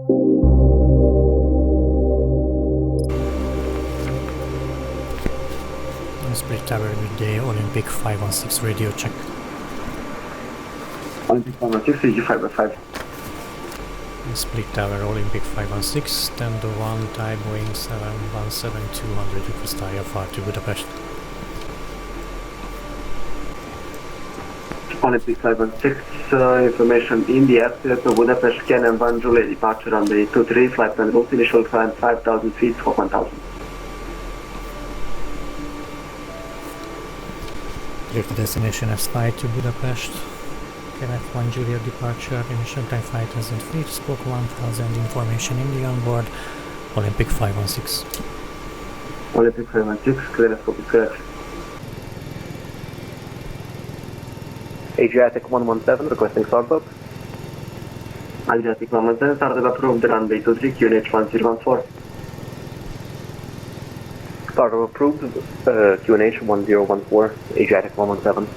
Split tower with the Olympic 516 radio check. Olympic 516, CG5 Split tower Olympic 516, 10 to 1, Thai Boeing 717-200, request IFR to Budapest. Olympic 516, information India, to Budapest, Canon 1 Juliet, departure on the 23, flight and route, initial climb 5,000 feet for 1,000. Direct destination S5 to Budapest. Canon 1 Juliet departure, initial time 5,000 feet, spoke 1,000, information India on board, Olympic 516. Olympic 516, clearance copy, correct. Adriatic 117, requesting startup. Adriatic 117, startup approved, runway 23, QNH 1014. Startup approved, QNH 1014, Adriatic 117.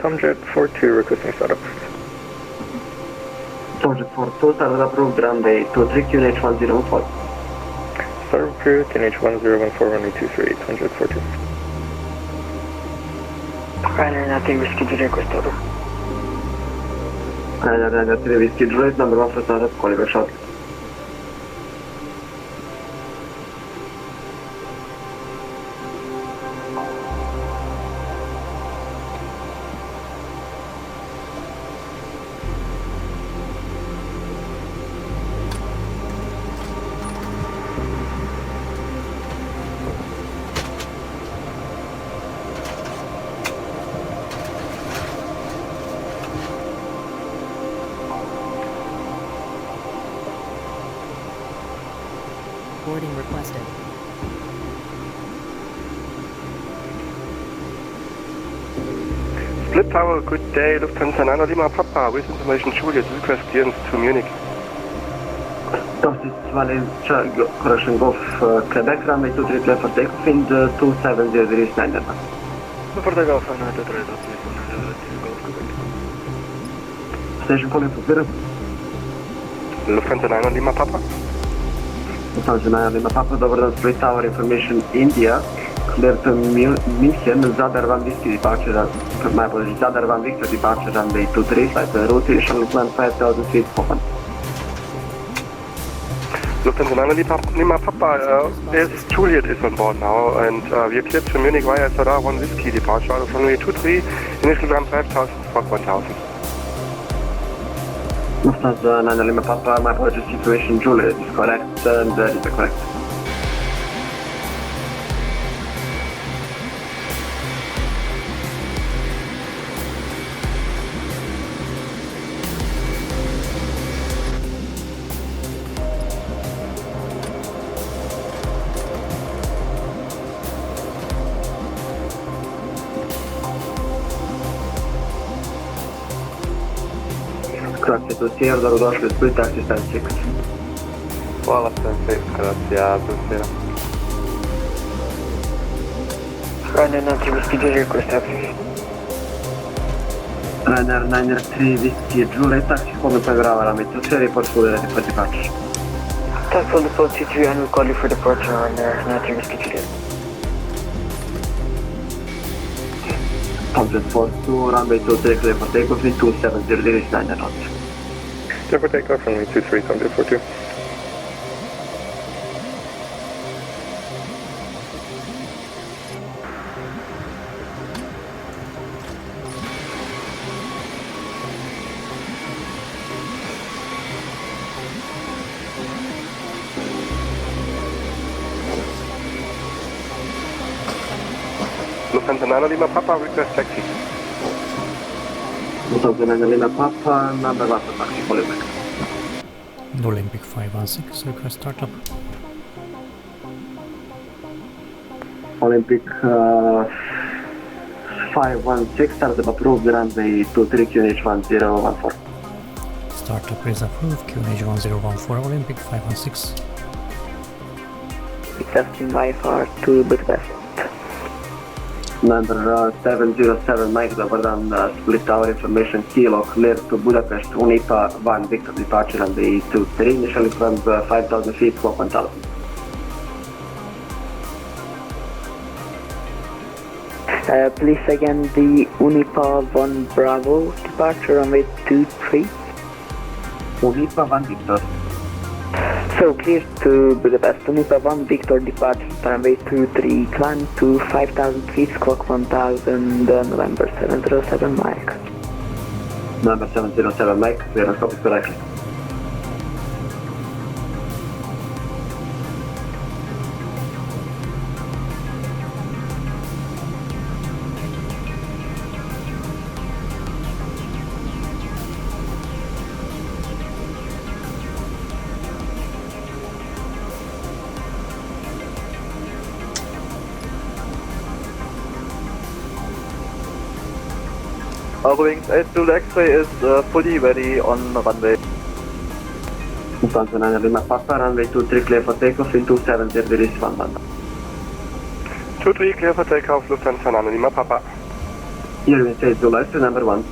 Tomjet 42 requesting startup. Tomjet 42, startup approved, runway 23, QNH 1014. Startup approved, QNH 1014, runway 23, Tomjet 42. Ryanair nothing, reschedule request order. Ryanair 3, reschedule it, number 1 for startup, call back shortly. Boarding requested. Split Tower, good day, Lufthansa 9 Lima Papa, with information Juliet, request clearance to Munich. This one is correction Golf Quebec, runway 23 clear for takeoff, wind 270 is 9 Delta. For takeoff, 923, Golf Quebec. Station calling for clearance. Lufthansa 9 Lima Papa. Lufthansa 9 Lima Papa, over the Split Tower information India, clear to München, Zadar 1 Whiskey departure, my apologies, Zadar 1 Victor departure, runway 23, flight route, initial climb 5,000 feet, open. Lufthansa 9 Lima Papa, Juliet is on board now, and we are cleared to Munich via Zadar 1 Whiskey departure out of runway 23, initial climb 5,000, Fox 1,000. Lufthansa 9 Lima Papa, my apologies, situation Juliet is correct, and is correct. Grazie to Sierra, dobrodošli u Split, Assistant 6. Hvala, Assistant 6, grazie, buonasera. Ryanair nothing, reschedule request taxi. Ryanair 903 Whiskey Juliet, taxi calling for runway 23, report full ready for departure. Taxi on the phone C3 and we'll call you for departure on nothing, reschedule it. Tomjet 42, runway 23 clear for takeoff, wind 270 is 9 knots. Clear for takeoff, runway 23, Tomjet 42. Lufthansa 9 Lima Papa, request taxi. Lufthansa 9 Lima Papa, number 1 for taxi, calling back. Olympic 516, request startup. Olympic 516, startup approved, runway 23 QNH 1014. startup is approved. QNH1014 Olympic 516. Requesting IFR to Budapest. Number 707 Mike, over done split tower information, Kilo clear to Budapest, Unipa 1 Victor departure on the 23, initially from 5,000 feet, squawk 1000. Please again the Unipa 1 Bravo departure runway 23. Unipa 1 Victor. So clear to Budapest, Unipa 1 Victor departure runway 23, climb to 5,000 feet, squawk 1000, November 707 Mike. Number 707 Mike, clear and copy correctly. Wings 8 Zulu X-ray is fully ready on runway. Lufthansa 9 Lima Papa, runway 23 clear for takeoff in 270 degrees 1 23 clear for takeoff, Lufthansa 9 Lima Papa. Here we say Zulu X-ray number 1.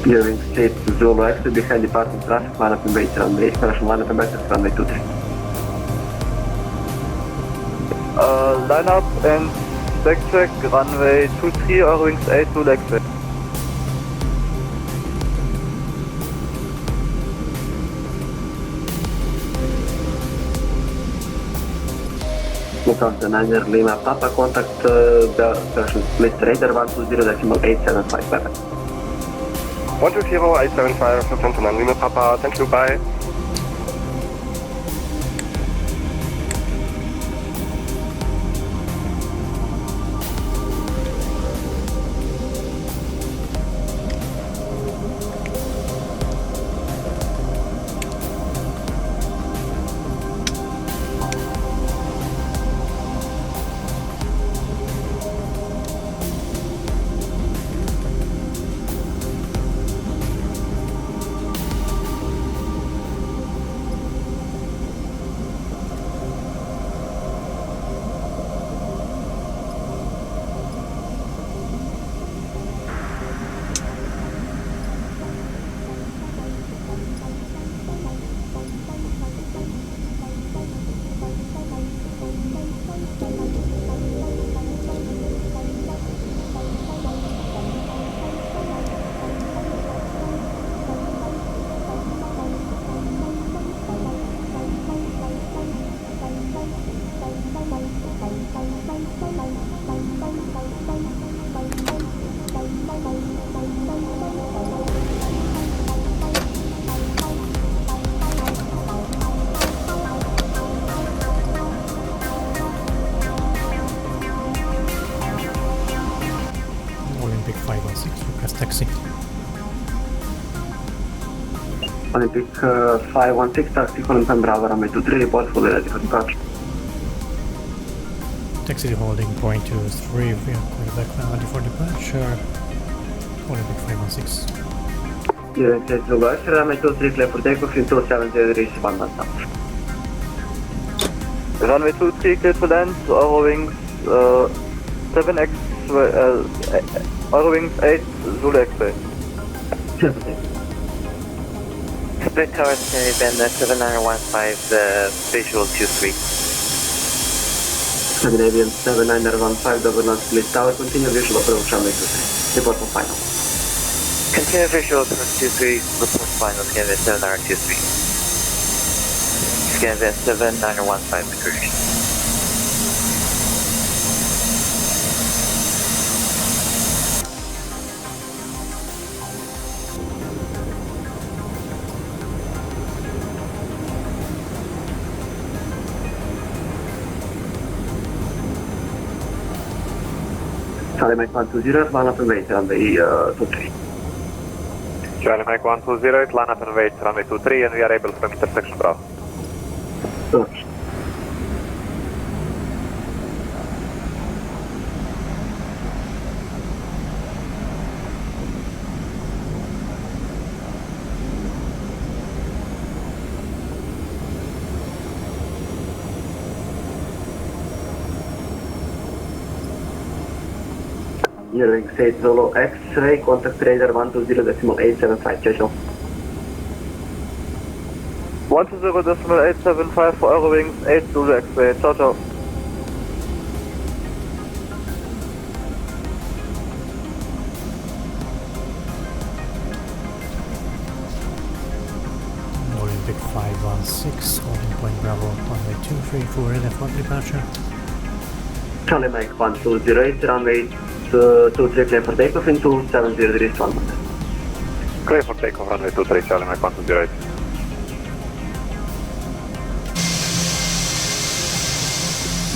Clearing state Zulu X behind departing traffic, line up and base runway, international line up and back runway 23. Line up and backtrack runway 23, Wings 8 Zulu X-ray. Lufthansa 9 Lima Papa, contact the version split radar 120.875, bye bye. 120.875, Lufthansa 9 Lima Papa, thank you, bye. Olympic 516, request taxi. Olympic 516 taxi, Olympic Bravo, runway 23, report fully ready for departure. Taxi holding point 23, we are clear back now ready for departure. Olympic 516. Here we say Zulu X, runway 23 clear for takeoff in 270 degrees 1 Runway 23 clear to land, Wings 7X, Wings 8 Zulu X-ray. Split tower Scandinavian 7915, visual 23. Scandinavian 7915, double non split tower, continue visual approach runway 23. Report for final. Continue visual turn 23, report final Scanvin 7923. Scanvin 7915 incursion. Charlie Mike 120, line up and wait runway 23. Charlie Mike 120, line up and wait runway 23, and we are able from intersection Bravo. Oops. Hearing say solo X-ray, contact radar 120.875, Cheshire. 120.875 for Eurowings 8 Zulu X-ray. Ciao, ciao. Olympic 516, holding point Bravo, runway 234, ready for departure. Charlie Mike 120, runway 23, clear for takeoff in 270 degrees 1 minute. Clear for takeoff runway 23, Charlie Mike 120.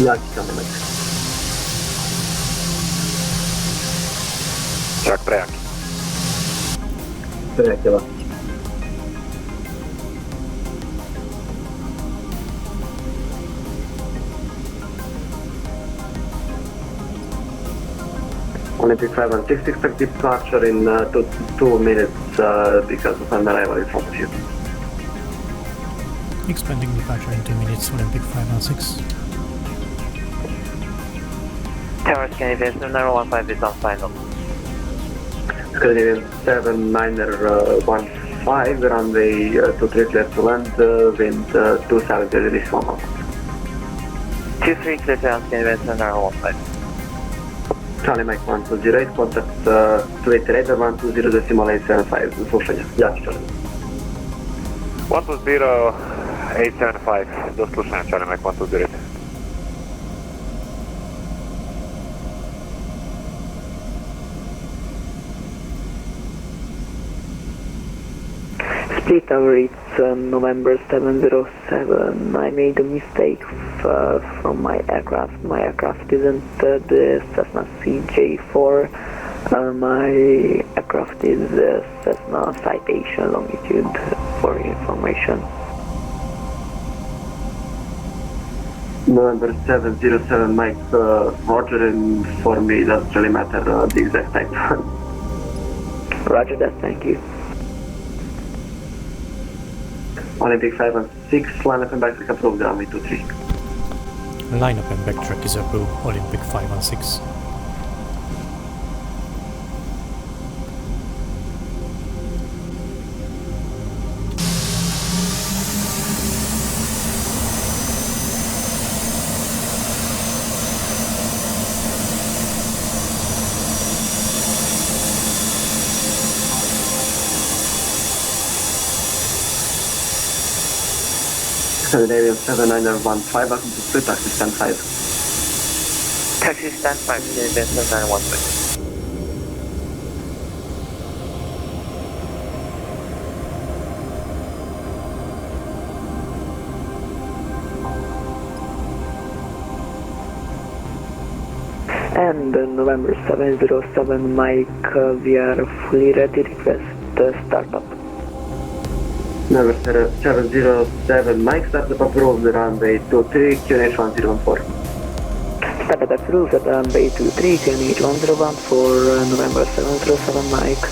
Jaki Charlie Mike. Čak prejaki. Prejaki. Olympic 516, expect departure in 2 minutes because of an arrival in front of you. Expecting departure in 2 minutes, Olympic 516. Tower Scandinavian 7915 is on final. Scandinavian 7915, runway 23 clear to land, wind 270 degrees 1 knot. 23 clear down Scandinavian 7915. Charlie Mike 120, contact Kuwait radar 120.875, slušanje. Jaki Charlie. 120.875, do slušanja Charlie Mike 120. Split tower, it's November 707. I made a mistake from my aircraft. My aircraft isn't the Cessna CJ4. My aircraft is Cessna Citation Longitude for your information. November 707, Mike, Roger, and for me it doesn't really matter the exact type. Roger that, thank you. Olympic 516, line up and backtrack approved, runway 23. Lineup and backtrack is approved, Olympic 516. Scandinavian 7915, welcome to split taxi stand 5. Taxi stand 5, Scandinavian 7915. And November 707, Mike, we are fully ready, request startup. Number 707, Mike, startup approved, runway 23, QNH 1014. Startup approved at runway 23, QNH 101 for November 707, Mike.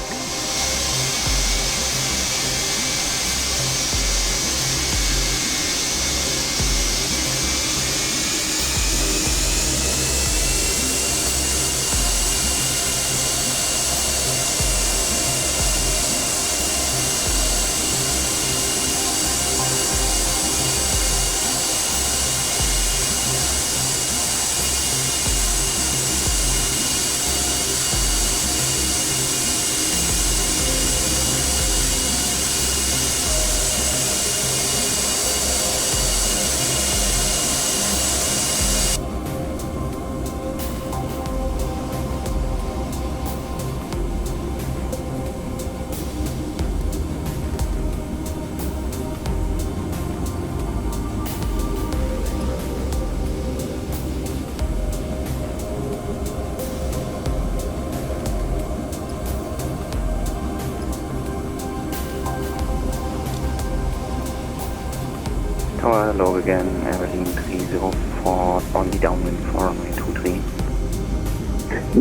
Tower, log again, Airline 304, only downwind for runway 23.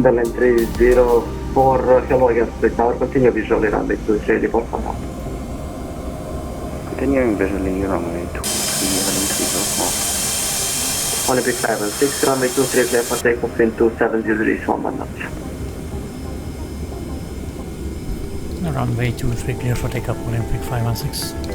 Berlin 304, hello again, split tower, continue visually runway 23, report for now. Continuing visually, runway 23, Airline 304. Olympic 5 and 6, runway 23, clear for takeoff in 27 degrees, 1 notch. Runway 23 clear for takeoff, Olympic 516.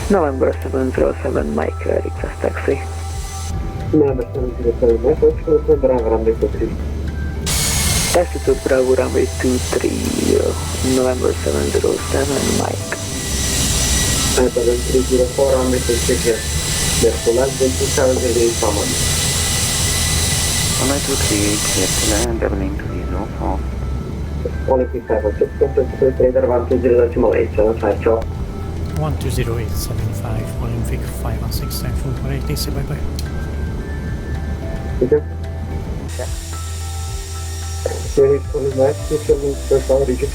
November 707, Mike, request taxi. November 707, Mike, Bravo, runway 23. Taxi to Bravo, runway 23, November 707, Mike. 7304, runway 23, clear. Clear to land, 27 degrees, 1 notch. Runway 23, clear to land, Airline 304. Olympic 5 and 6, complete radar 120.8, 75, chop. 120875, Olympic 516, thankful for ATC, bye bye. Okay. Here is fully left, tower region.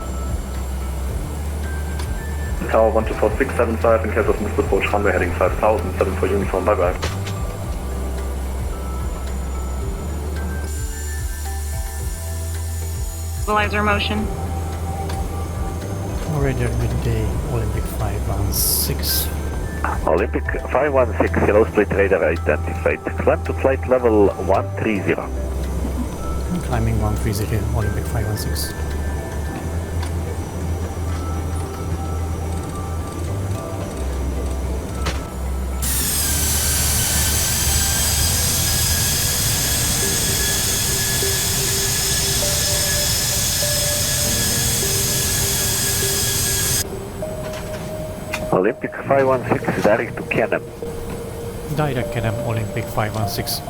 Tower 124675, in case of missed approach, runway heading 5000, 7 for Unicom, bye bye. Stabilizer motion. Already good day, Olympic 516. Olympic 516, hello, split radar identified. Climb to flight level 130. Climbing 130, Olympic 516. Olympic 516, direct to Canem. Direct Canem, Olympic 516.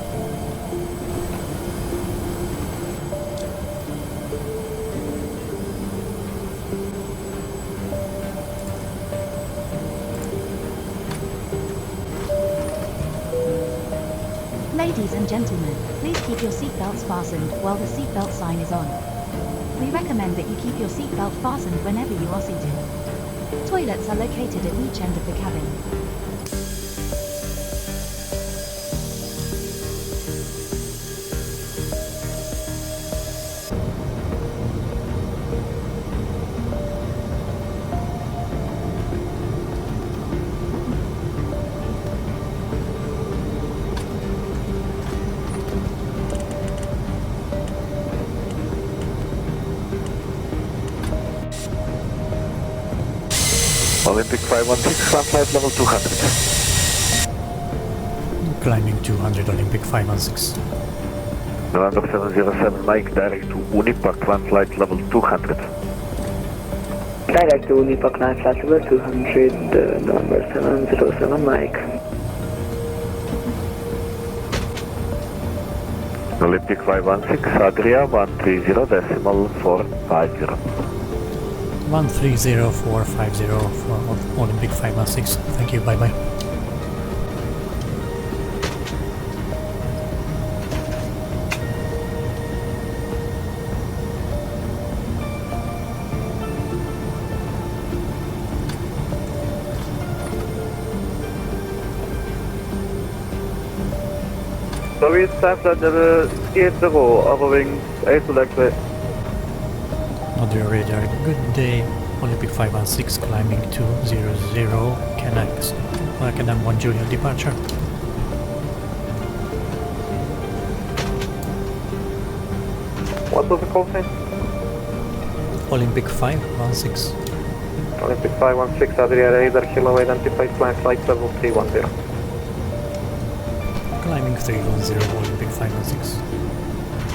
Ladies and gentlemen, please keep your seatbelts fastened while the seatbelt sign is on. We recommend that you keep your seatbelt fastened whenever you are seated. Toilets are located at each end of the cabin. Olympic 516, climb flight level 200. Climbing 200, Olympic 516. November 707, Mike, direct to Unipa, climb flight level 200. Direct to Unipa, climb flight level 200, November 707, Mike. Olympic 516, Adria 130.450. 130450 for Olympic 516. Thank you, bye bye. Service time flight level 80, Wings 8 to Lexway. Audio radar, good day, Olympic 516, climbing 200, Canam 1 Juliet departure. What was the call sign? Olympic 516. Olympic 516, Adria radar, kilo identified, climb flight level 310. Climbing 310, Olympic 516.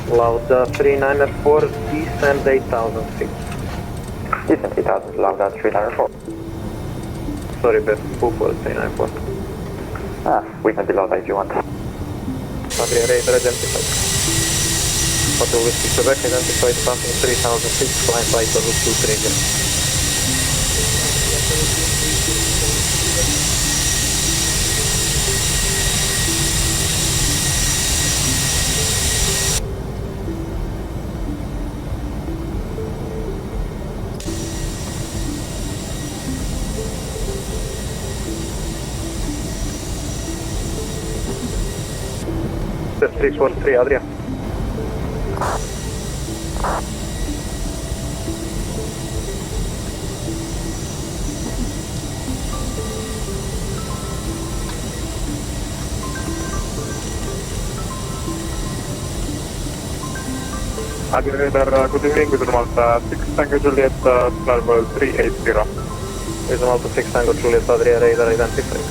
Lauda 394, descend 8000 feet. Descend 8000, Lauda 394. Sorry, best, Buffalo 394. We can be Lauda if you want. Adria radar identified. Hotel Whiskey Quebec identified, passing 3000 feet, flying flight level 230. Step 643, Adria. Adria radar, good evening, with Malta 6 Tango Juliet, level 380. With Malta 6 Tango Juliet, Adria radar identified.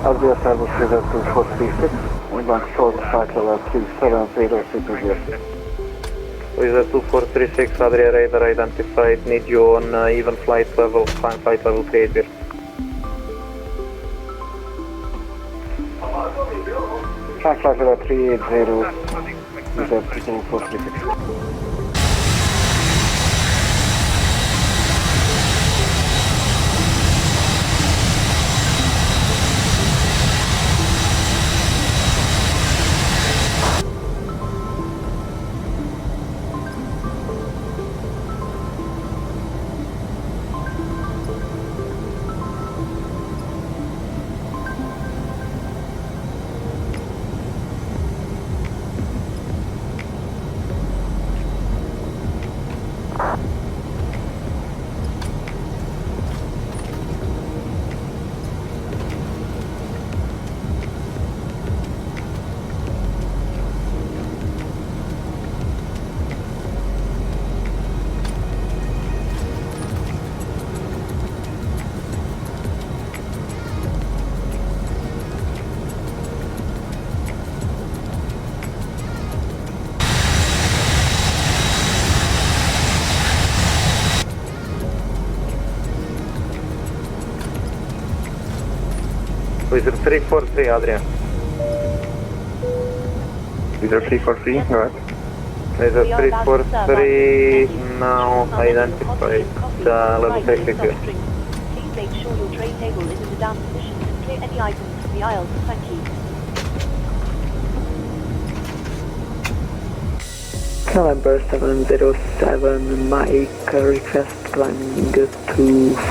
Adria Service River 2436. We want short flight level 370 With 2436, Adria radar identified, need you on even flight level, climb flight level 380. Climb flight level 380, Reserve 2436. Wizard 343, Adria. Wizard 343, alright. Wizard 343, now identified, level 360. Please make sure your tray table is in the down position and clear any items from the aisles. Thank you. November 707, Mike, request climbing to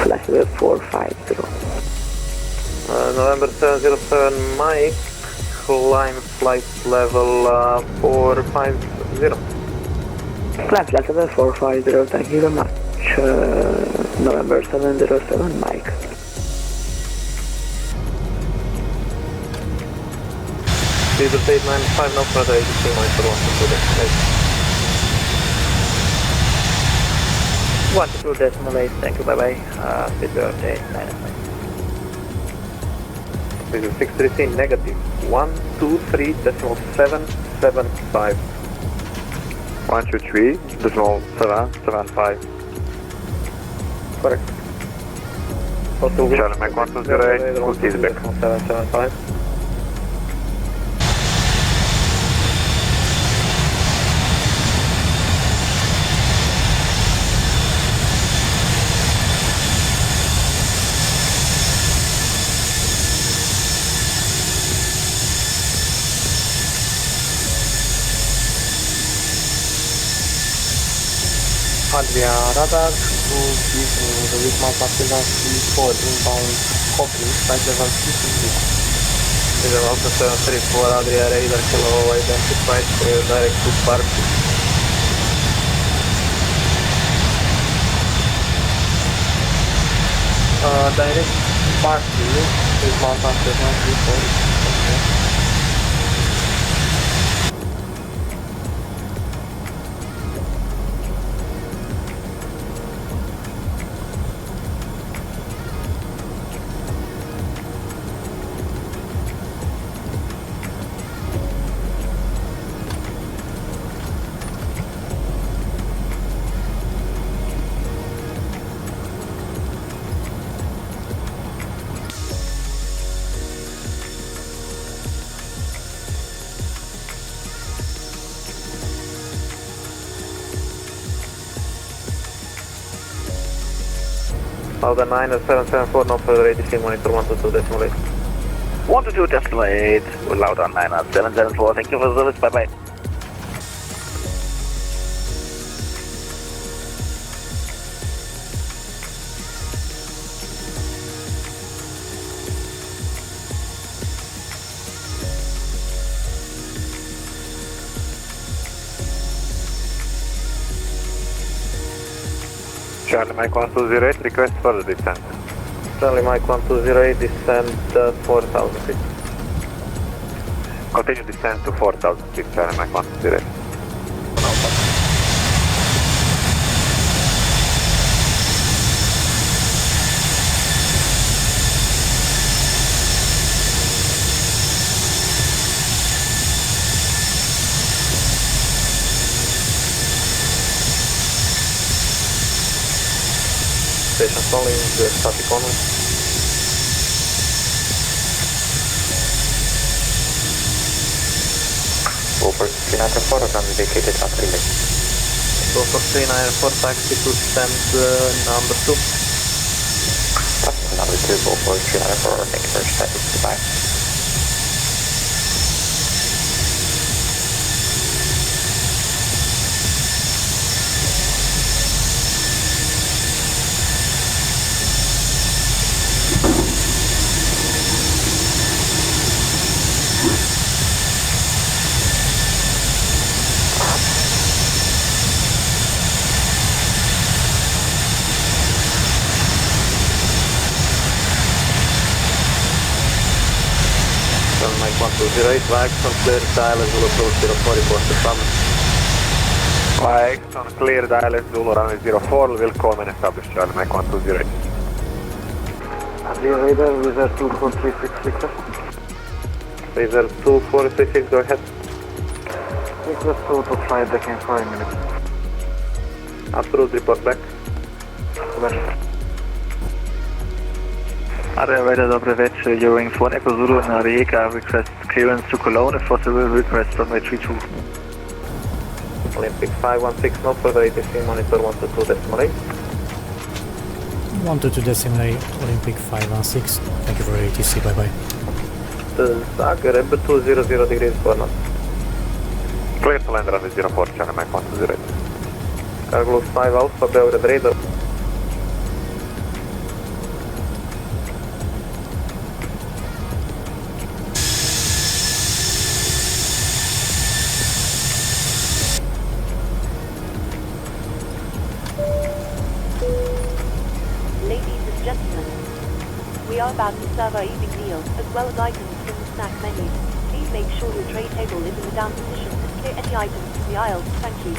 flight level 450. November 707, Mike, climb flight level 450. Climb flight level 450, thank you very much. November 707, Mike. Leader 895, no further ADC, Mike for 122.8. 1.2.8, thank you, bye bye. Speed birthday, 995. Leader 633, negative 123.775. 123.775. Correct. Charlie Mike 128, good feedback. 775. Adria radar will give me the weak malfacility for inbound copy, flight level 360. Leader Alpha 734, Adria radar kilo identified for your direct to Park. Direct party with malfacility for Southern 9774, no further ATC, monitor 122.8. 122.8, loud on 9774, thank you for the service, bye bye. Charlie Mike 1208, request for the descent. Charlie Mike 1208, descend 4,000 feet. Continue descent to 4,000 feet, Charlie Mike 1208. Station calling, traffic on. Over 394, runway vacated at relay. Over 394, taxi to descend number 2. Number 2, over 394, thank you for your status, goodbye. Mike 1208, Waxon, clear dial as Zulu approach 04, report the problem. Waxon, clear dial as Zulu runway 04, will call and establish Charlie Mike 1208. Adria radar, Wizard 24366. Wizard 24366, go ahead. Request to flight deck in 5 minutes. Absolute, report back. Area radar, dobry wieczór, Eurowings 1 Echo Zulu na Rijeka, request clearance to Cologne, if possible request runway 32. Olympic 516, no further ATC, monitor 122.8. 122.8, Olympic 516, thank you for ATC, bye bye. Zagreb 200 degrees 4 knots. Clear to land runway 04, Charlie Mike 1208. Cargo 5 Alpha, Belgrade radar. We are about to serve our evening meal, as well as items from the snack menu. Please make sure your tray table is in the down position and clear any items from the aisles. Thank you.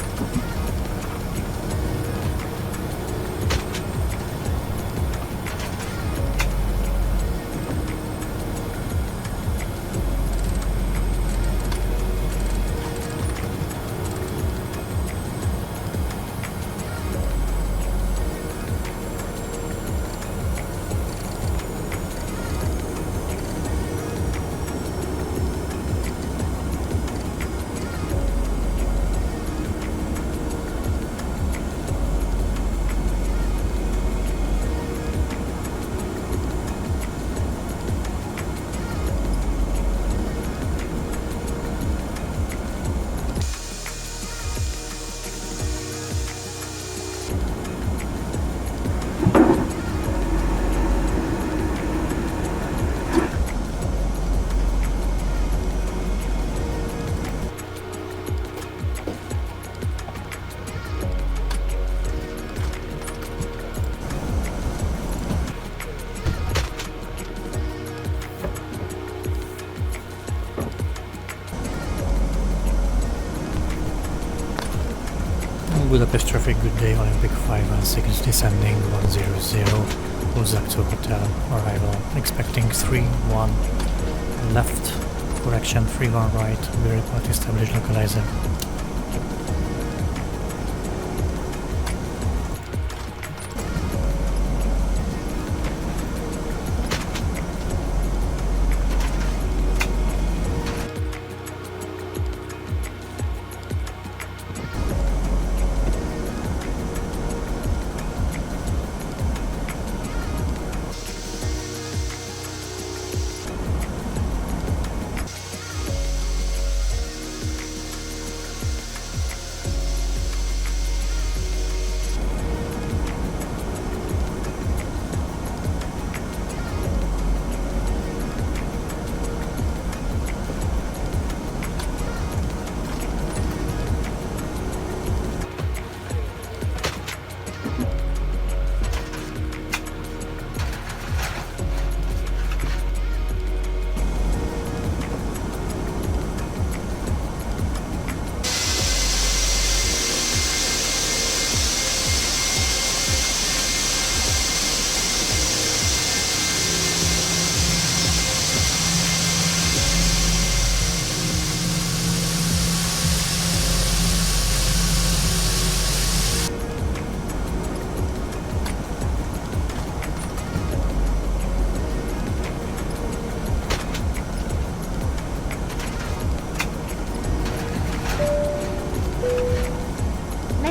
Budapest traffic, good day, Olympic 516 descending 100, Uzak to hotel, arrival, expecting 31 left, correction 31 right, we report established localizer.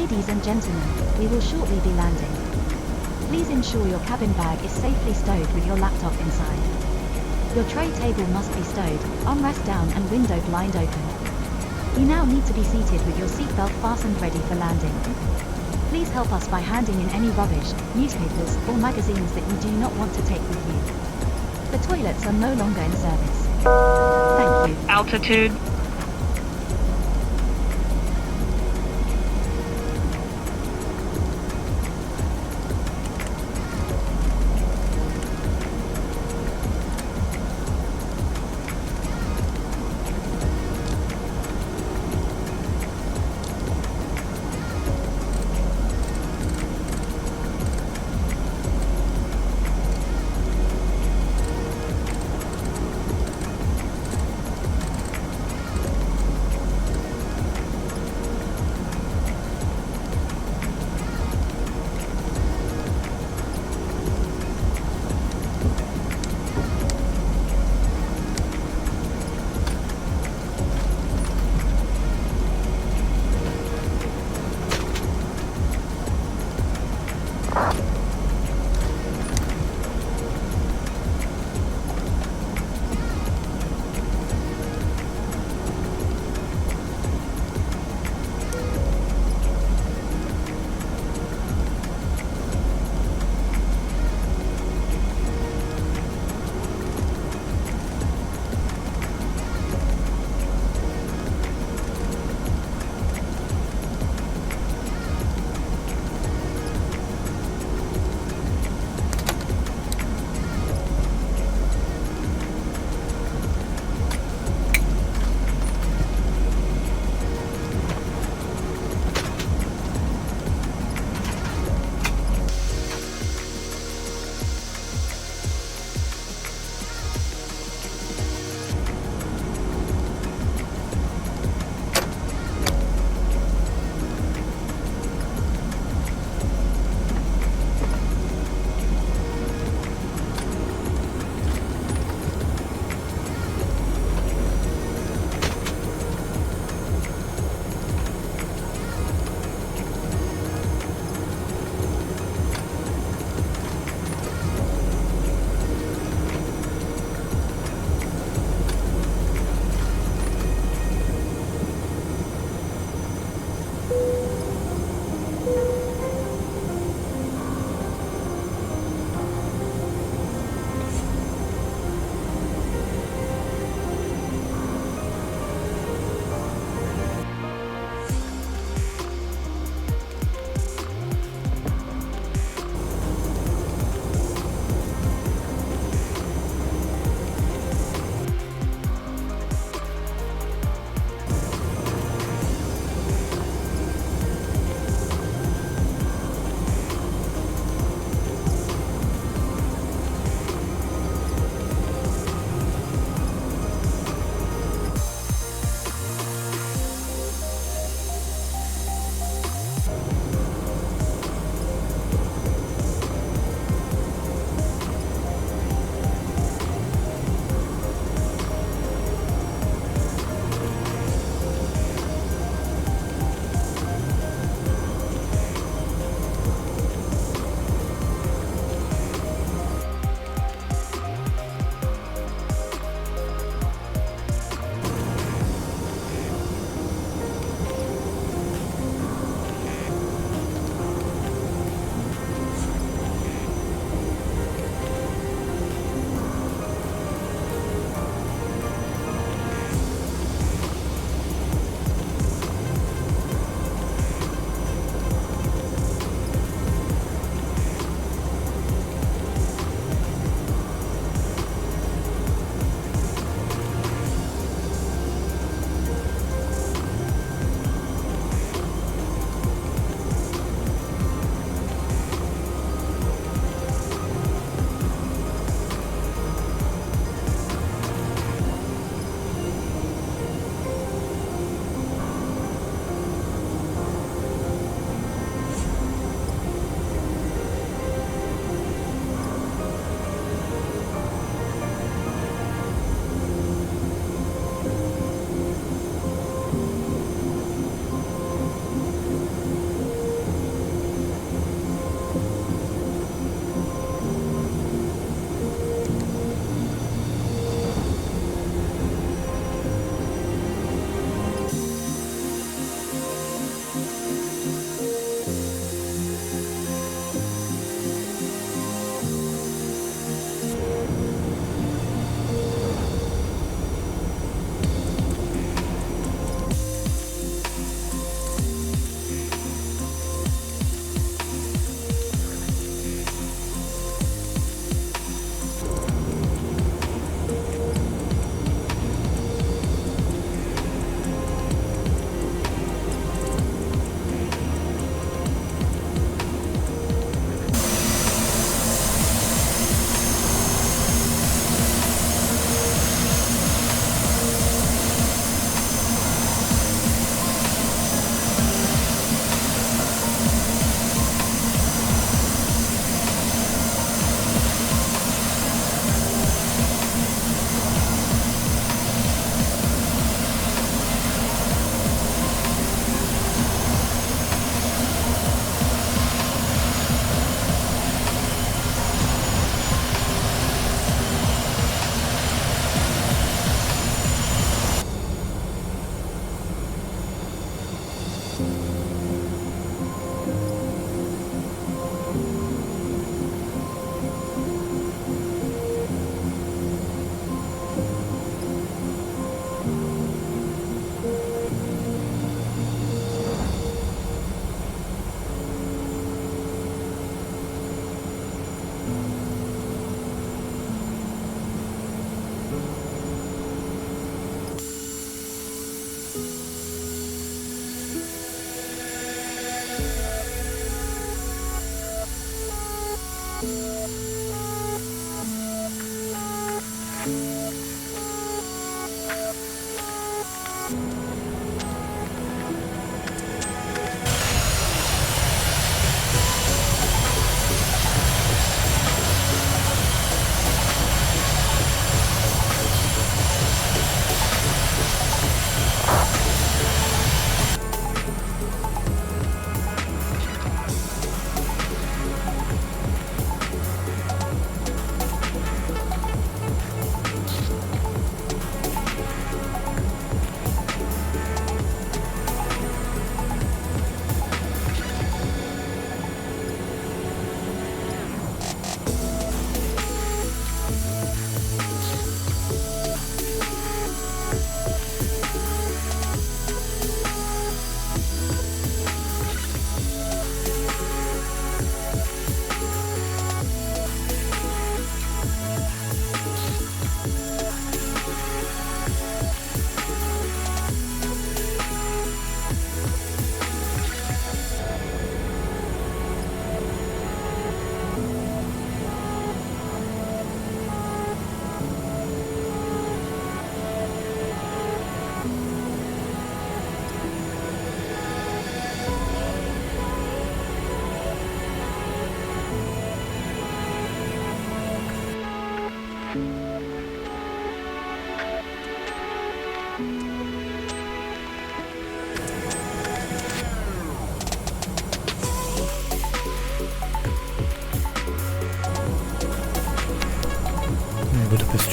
Ladies and gentlemen, we will shortly be landing. Please ensure your cabin bag is safely stowed with your laptop inside. Your tray table must be stowed, armrest down and window blind open. You now need to be seated with your seatbelt fastened ready for landing. Please help us by handing in any rubbish, newspapers, or magazines that you do not want to take with you. The toilets are no longer in service. Thank you. Altitude.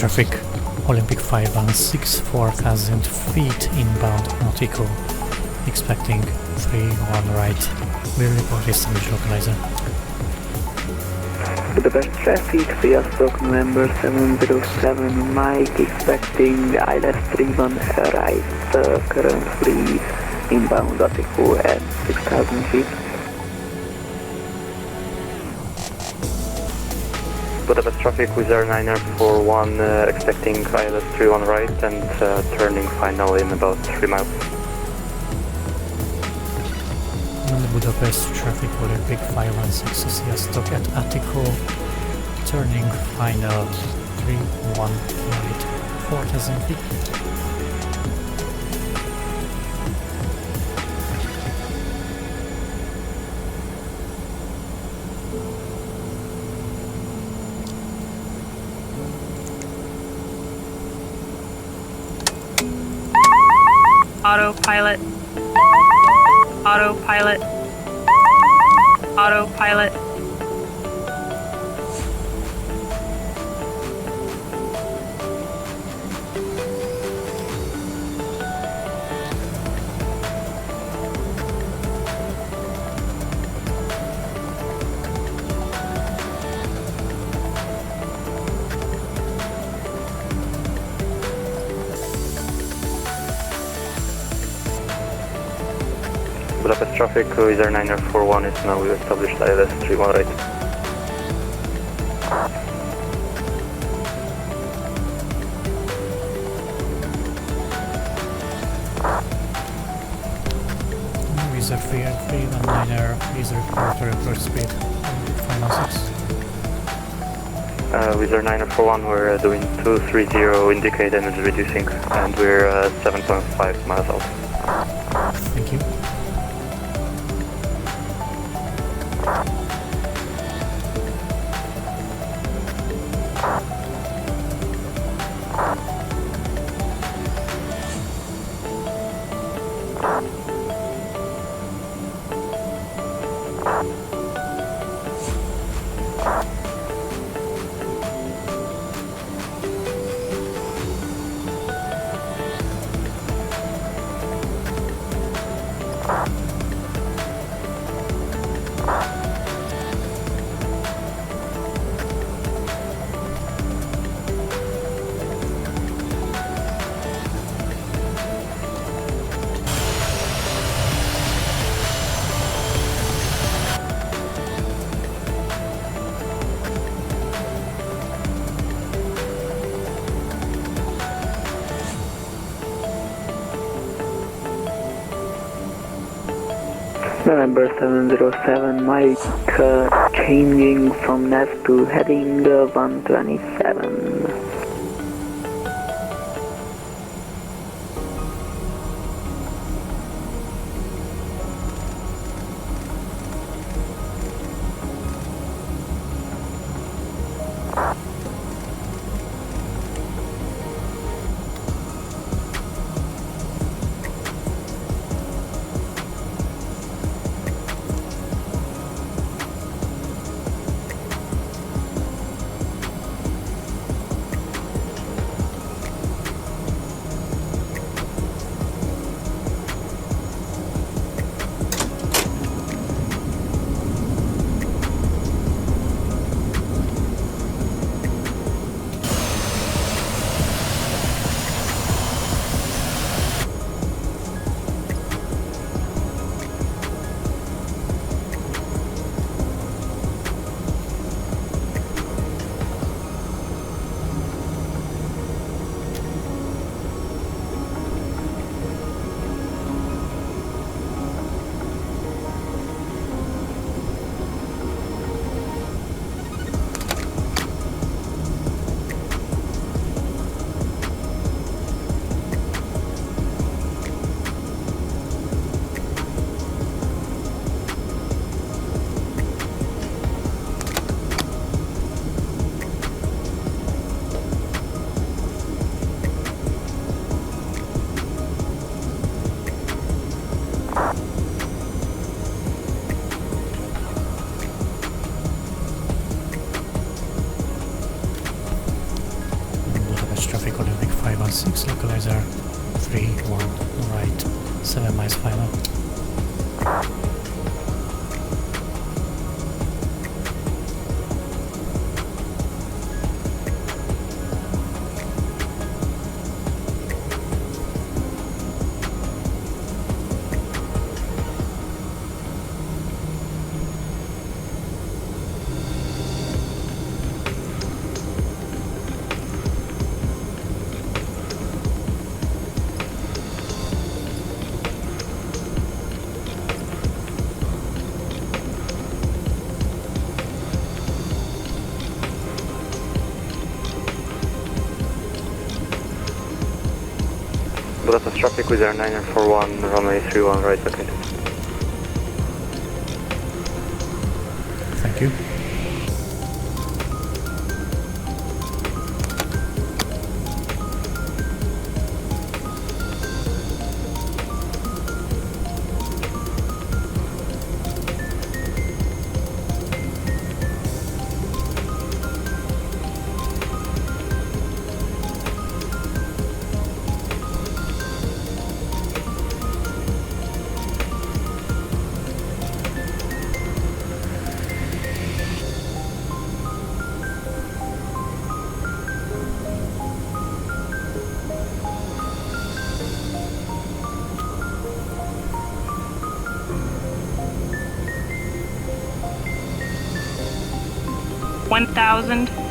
traffic, Olympic 516, 4,000 feet inbound nautical, expecting 3-1 right. We'll report established localizer. Budapest traffic, Sziasztok, November 707, Mike, expecting LDSP-1 right, currently inbound Attico at 6,000 feet. Budapest traffic with airliner 41, expecting ILS-31 right and turning final in about 3 miles. And Budapest traffic, Olympic 516, Sziasztok at Attico, turning final 3-1 right, 4,000 feet. Autopilot. Autopilot. Autopilot. Budapest traffic with airliner 41 is now established ILS-31 right. With a 319er, please report to approach speed, final 6. With airliner 41 we're doing 230, indicate energy reducing, and we're 7.5 miles out. Thank you. November 707, Mike, changing from nav to heading 127. 7 miles final. Budapest traffic with air 941, runway 31 right located. Thank you. $1,000.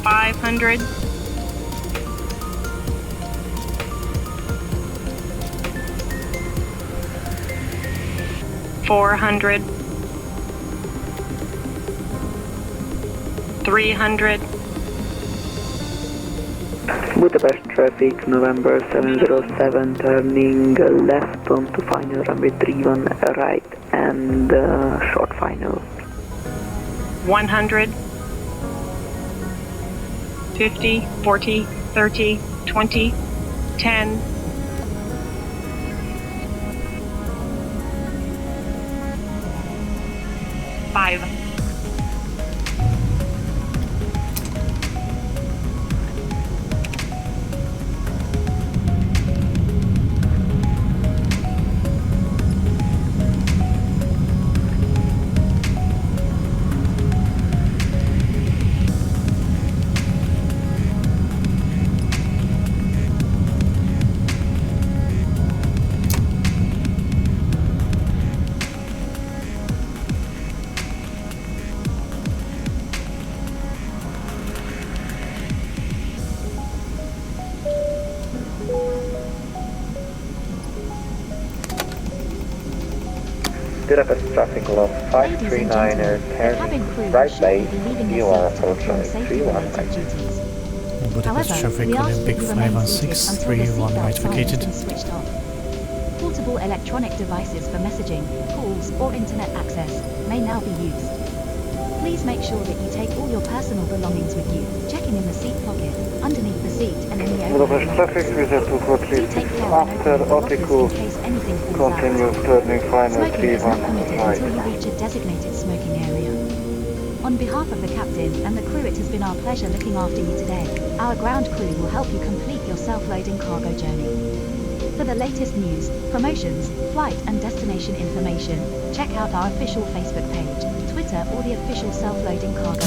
$500. $400. $300. Budapest traffic, November 707, turning left onto final runway 31 right and short final. 100. 50, 40, 30, 20, 10. Five. Budapest traffic loss 539 turning right lane, you are approaching 31 right. Budapest traffic, Olympic 516, 31 right vacated. Switched off. Portable electronic devices for messaging, calls, or internet access may now be used. Please make sure that you take all your personal belongings with you, checking in the seat pocket, underneath the seat, and in the Budapest overhead traffic lockers. with a 243 Do take care after and open the Otiku lockers in case anything falls out. continues turning final Smoking is not 31 permitted right. until you reach a designated smoking area. On behalf of the captain and the crew, it has been our pleasure looking after you today. Our ground crew will help you complete your self-loading cargo journey. For the latest news, promotions, flight and destination information, check out our official Facebook page, Twitter, or the official self-loading cargo.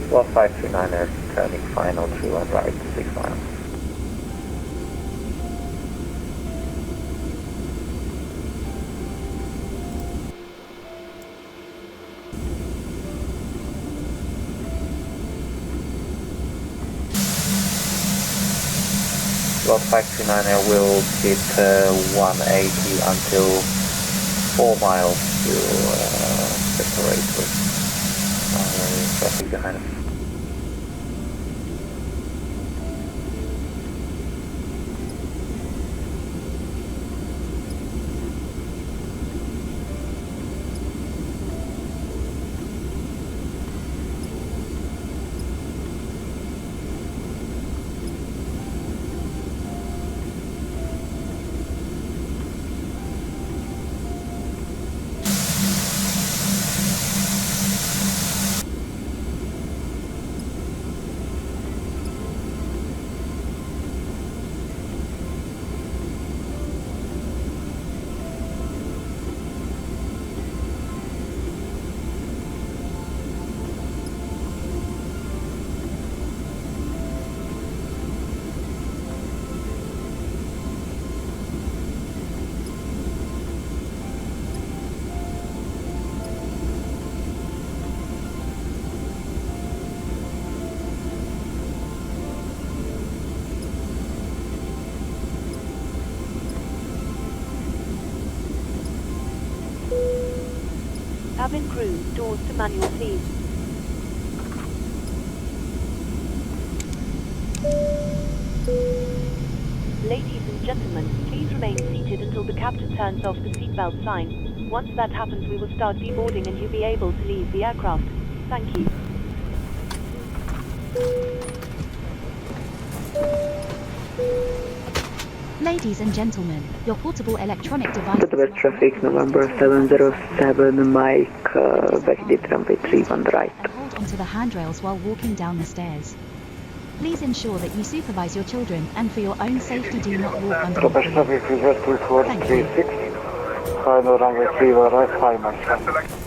Loss 539 turning final 31 right 6 miles. Foxtrot 539, I will keep 180 until 4 miles to separate with traffic behind us. Cabin crew, doors to manual please. Ladies and gentlemen, please remain seated until the captain turns off the seatbelt sign. Once that happens, we will start deboarding and you'll be able to leave the aircraft. Thank you. Ladies and gentlemen, your portable electronic device. Budapest traffic, November 707, Mike, Vector runway 31 right. And hold onto the handrails while walking down the stairs. Please ensure that you supervise your children and for your own safety do not walk under the Budapest traffic, reverse to 436, final runway 31 right, 5 miles.